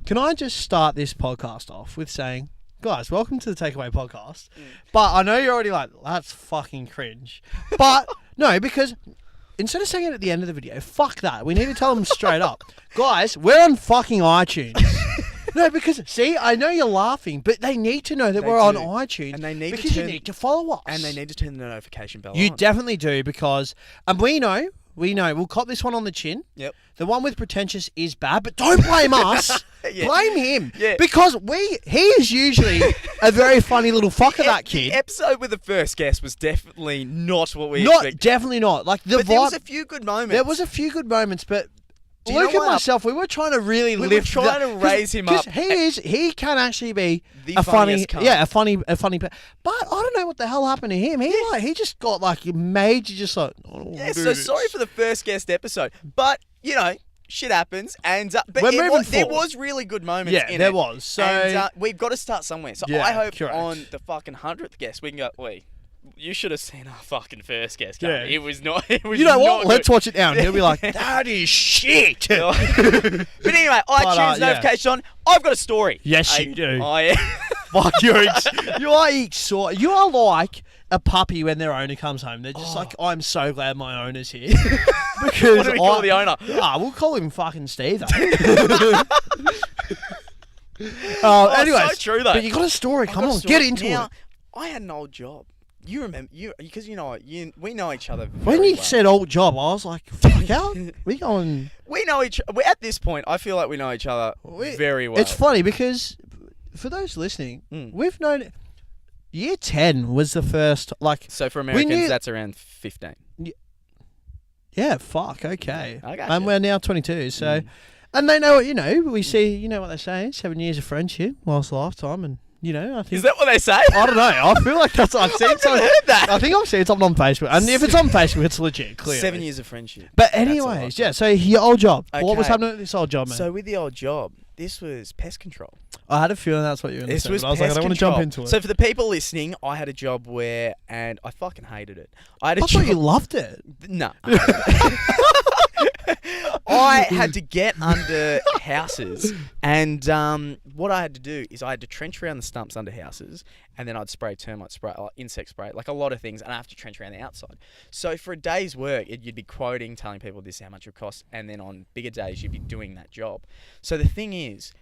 Can I just start this podcast off with saying, guys, welcome to the TakeAway podcast. But I know you're already like, that's fucking cringe. But no, because instead of saying it at the end of the video, fuck that. We need to tell them straight up. Guys, we're on fucking iTunes. No, because, see, I know you're laughing, but they need to know that we're on iTunes. And they need because you need to follow us. And they need to turn the notification bell on. You definitely do, because, and we know, we'll cop this one on the chin. Yep. The one with pretentious is bad, but don't blame us. Yeah. Blame him. Yeah. Because he is usually a very funny little fucker, that kid. The episode with the first guest was definitely not what we expected. Definitely not. Like, the but there was a few good moments. There was a few good moments, but you Luke know and what? myself, we were trying to really We lift were trying to raise him up. He can actually be The a funny, funniest cunt. a funny. But I don't know what the hell happened to him. He just got like major, just like. Yeah, so sorry for the first guest episode, but you know, shit happens, and but there was really good moments. Yeah, in there it. was. So and, we've got to start somewhere. So Yeah, I hope correct. on the fucking 100th guest we can go. Wait, you should have seen our fucking first guest. Yeah. It was not. It was. you know what? not Let's good. watch it now, and he'll be like, "That is shit." But anyway, iTunes notification on. I've got a story. Yes, you do. Fuck You are like a puppy when their owner comes home. They're just like, I'm so glad my owner's here. Because What do we call the owner? We'll call him fucking Steve. Oh, Anyways, so true though. but you got a story. I've Come got a on, story. get into Now, it. I had an old job. You remember because we know each other. When very you well. said old job, I was like, fuck out. We going. We know each. At this point, I feel like we know each other very well. It's funny because for those listening, we've known. Year 10 was the first, like. So for Americans, knew- that's around 15. Yeah, fuck, okay. I got And you. we're now 22, so. And they know, we see, you know what they say, 7 years of friendship lasts a lifetime, and, I think. Is that what they say? I don't know. I feel like that's. I've seen I've never something. heard that. I think I've seen something on Facebook, and if it's on Facebook, it's legit. Clearly. 7 years of friendship. But That's a anyways, lot. yeah. So your old job. What was Okay. happening at this old job, man? So with the old job, this was pest control. I had a feeling that's what you were going to This say. was But I was like, I pest don't want to jump control. into it. So for the people listening, I had a job and I fucking hated it. I had a I job. thought you loved it. No. I had to get under houses, and what I had to do is I had to trench around the stumps under houses, and then I'd spray termite spray, insect spray, like a lot of things, and I have to trench around the outside. So for a day's work, you'd be quoting, telling people this is how much it would cost, and then on bigger days, you'd be doing that job. So the thing is,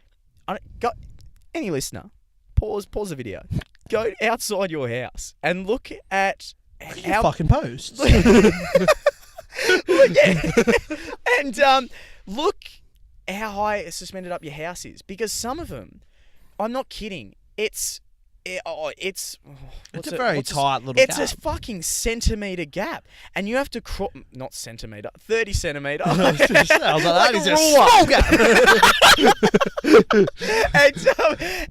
any listener, pause the video, go outside your house and look at How fucking posts. And look how high suspended up your house is, because some of them, I'm not kidding, it's a very tight little It's gap. a fucking centimetre gap, and you have to not centimetre, 30 centimetre. I was just saying, I was like, Like that is a small gap.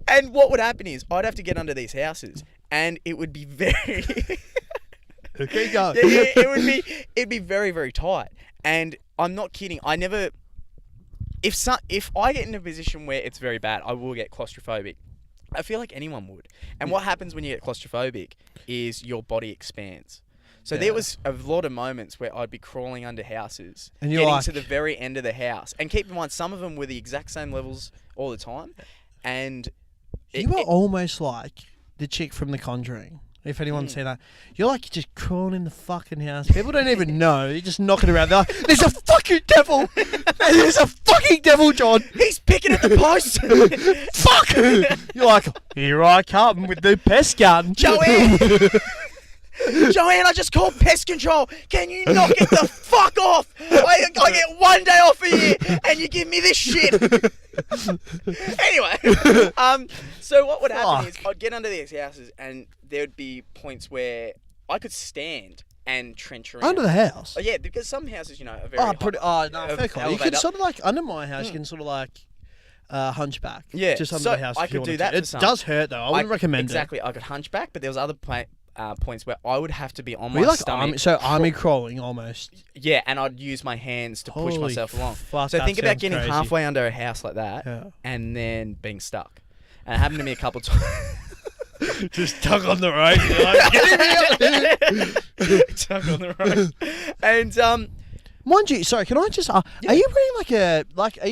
and what would happen is I'd have to get under these houses, and it would be very Okay, go. it'd be very, very tight. And I'm not kidding. If I get in a position where it's very bad, I will get claustrophobic. I feel like anyone would. And what happens when you get claustrophobic is your body expands. So there was a lot of moments where I'd be crawling under houses, And you're getting like- to the very end of the house. And keep in mind, some of them were the exact same levels all the time. And You were almost like the chick from The Conjuring. If anyone's seen that, you're like just crawling in the fucking house. People don't even know. You're just knocking around. They're like, "There's a fucking devil! There's a fucking devil, John! he's picking at the post. Fuck!" You're like, "Here I come with the pest gun, Joanne! Joanne, I just called pest control. Can you knock it the fuck off? I get 1 day off a year, and you give me this shit. Anyway, so what would happen is I'd get under these houses, and there would be points where I could stand and trench around. Under the house. Oh, yeah, because some houses, are very high. Fair call. You can sort of like under my house. You can sort of like hunchback. Yeah, just under so the house. I if you could do wanted that to. for It some. does hurt though. I wouldn't recommend exactly. I could hunchback, but there was other points where I would have to be on it. my We like stomach. army crawling almost. Yeah, and I'd use my hands to push Holy myself along. fuck, So that think about sounds getting crazy. halfway under a house like that, Yeah. and then being stuck. And it happened to me a couple times. Just tug on the rope. You're like, get him out. Tug on the rope. And Mind you, sorry, can I just are you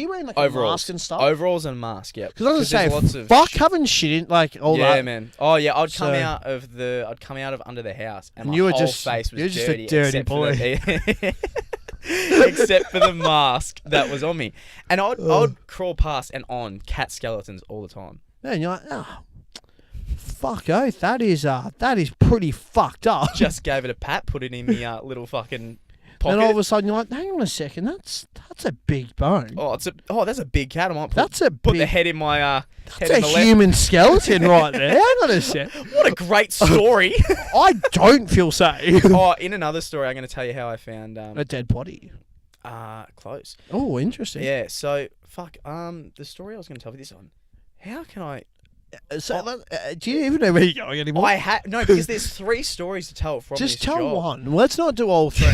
wearing a Overalls. mask and stuff? Overalls and mask, yeah. Because I was there's gonna say, fuck having shit in like all that. Yeah, man. Oh yeah, I'd So- come out of under the house, and And my you were whole just- face was you were just a dirty, dirty except for the- except for the mask that was on me, and I'd crawl past and on cat skeletons all the time. Man, you're like, oh, fuck oath, that is pretty fucked up. Just gave it a pat, put it in the little fucking pocket. And all of a sudden you're like, hang on a second, that's a big bone. That's a big cat. I might That's a put the big- head in my head That's in a the left. human skeleton right there. Hang on a sec. What a great story. I don't feel safe. In another story, I'm going to tell you how I found A dead body. close. Oh, interesting. Yeah. So fuck. The story I was going to tell you this on. How can I? So, do you even know where you're going anymore? No, because there's 3 stories to tell from Just this tell job. one. Let's not do all 3.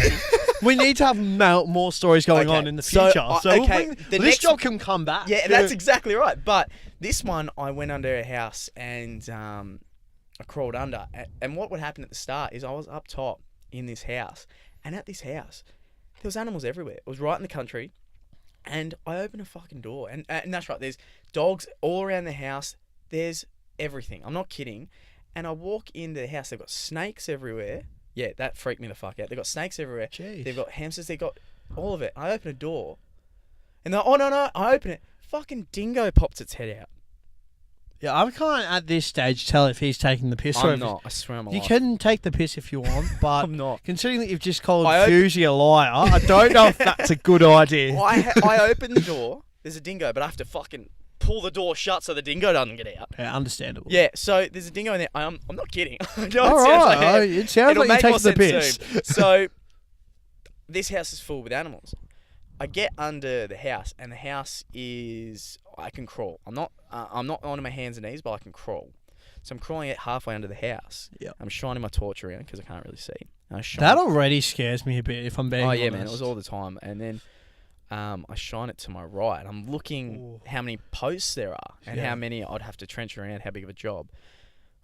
We need to have more stories going on in the so, future. okay, the this next job can come back. Yeah, that's exactly right. But this one, I went under a house and I crawled under. And what would happen at the start is I was up top in this house, and at this house, there was animals everywhere. It was right in the country, and I opened a fucking door, and that's right. There's dogs all around the house. There's everything. I'm not kidding. And I walk into the house. They've got snakes everywhere. Yeah, that freaked me the fuck out. They've got snakes everywhere. Jeez. They've got hamsters. They've got all of it. I open a door. And they're, oh, no. I open it. Fucking dingo pops its head out. Yeah, I can't at this stage tell if he's taking the piss or I'm if not. I swear I'm you alive. can take the piss if you want, but I'm not. considering that you've just called I op- Fusey a liar, I don't know if that's a good idea. I open the door. There's a dingo, but I have to fucking pull the door shut so the dingo doesn't get out. Yeah, understandable. Yeah, so there's a dingo in there. I'm not kidding. I know All it sounds right, like it sounds it'll like you're make more taking the sense piss. soon. So this house is full with animals. I get under the house, and the house is I can crawl. I'm not on my hands and knees, but I can crawl. So I'm crawling it halfway under the house. Yep. I'm shining my torch around because I can't really see. And I shine That already scares me a bit, if I'm being honest. yeah, man, it was all the time. And then I shine it to my right. I'm looking how many posts there are and how many I'd have to trench around, how big of a job.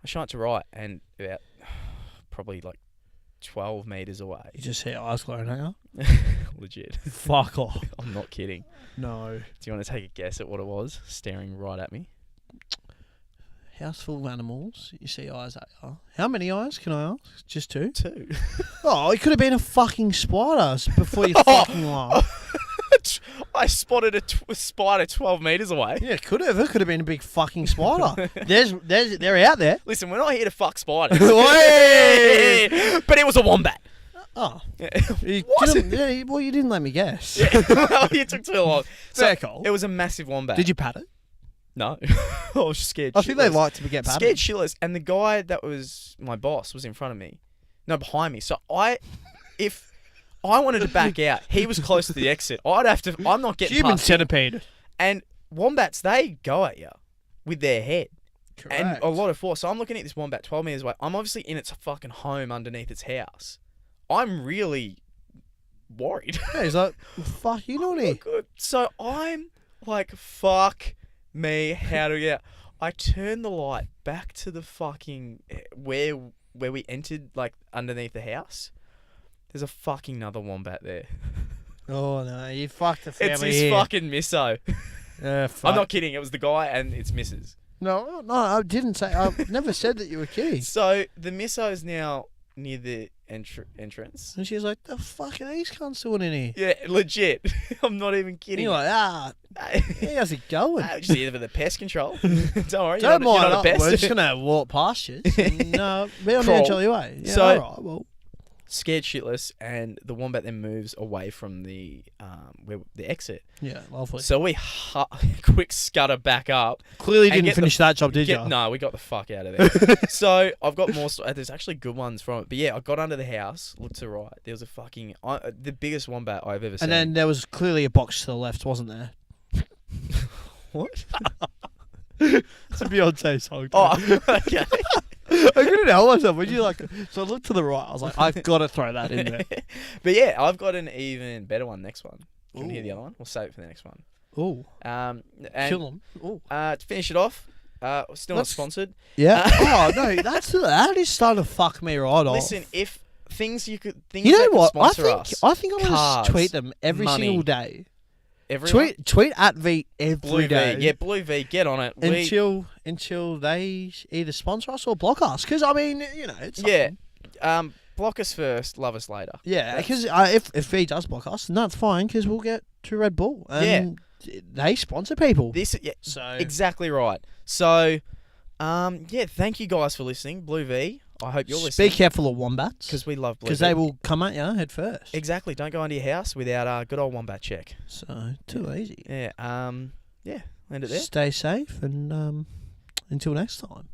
I shine it to right, and about probably like 12 meters away. You just see eyes glowing at you? Legit. Fuck off. I'm not kidding. No. Do you want to take a guess at what it was staring right at me? House full of animals. You see eyes at you. How many eyes, can I ask? Just 2? 2. Oh, it could have been a fucking spider before you fucking laugh. I spotted a spider 12 meters away. Yeah, it could have. It could have been a big fucking spider. They're out there. Listen, we're not here to fuck spiders. Oi! But it was a wombat. Oh. You What? you didn't let me guess. Well, you took too long. Fair call. It was a massive wombat. Did you pat it? No. I was scared I think they shitless. like to get patted. Scared shitless. And the guy that was my boss was in front of me. No, behind me. So if I wanted to back out, he was close to the exit. I'm not getting Human past him. centipede. And wombats, they go at you with their head. Correct. And a lot of force. So I'm looking at this wombat 12 meters away. I'm obviously in its fucking home underneath its house. I'm really worried. Yeah, he's like, fuck you, naughty. Good. So I'm like, fuck me, how do we get out? I turn the light back to the fucking where we entered, like underneath the house. There's a fucking another wombat there. Oh no, you fucked the family. It's his here. fucking misso. Fuck. I'm not kidding. It was the guy and its missus. No, I didn't say. I never said that you were kidding. So the misso is now near the entrance. And she's like, "The fuck are these cunts doing in here?" Yeah, legit. I'm not even And kidding. you're like, hey, how's it going? Just here for the pest control. Don't worry. Don't you're mind. not a pest. We're just gonna walk past you. No, be on the Crawl. edge of your way. Yeah, So- all right, well, Scared shitless, and the wombat then moves away from the exit. yeah, lovely. So we quick scutter back up. Clearly and didn't get finish that job, did you? No, we got the fuck out of there. So I've got more. There's actually good ones from it, but yeah, I got under the house, looked to the right. There was a fucking the biggest wombat I've ever seen. And then there was clearly a box to the left, wasn't there? what? It's a Beyonce song. Oh, okay. I couldn't help myself. When you like, so I looked to the right. I was like, I've got to throw that in there. But yeah, I've got an even better one. Next one. You want to hear Ooh. the other one? We'll save it for the next one. Ooh, And kill them. Ooh. to finish it off, still not Let's- sponsored. Yeah. Oh no, that is starting to fuck me right off. Listen, if things you could. Things You know that could what? sponsor us. I think I'm gonna Cars, tweet them every money. single day. Everyone? Tweet at V every Blue day. V. Yeah, Blue V. Get on it. Until they either sponsor us or block us. Because I mean, you know, it's something. Block us first, love us later. Yeah, because if V does block us, then that's fine. Because we'll get to Red Bull. And they sponsor people. So Exactly right. So, thank you guys for listening, Blue V. I hope you're listening. Be careful of wombats. Because we love Blue V. Because they will come at you head first. Exactly. Don't go into your house without a good old wombat check. So, too easy. Yeah. End it there. Stay safe and until next time.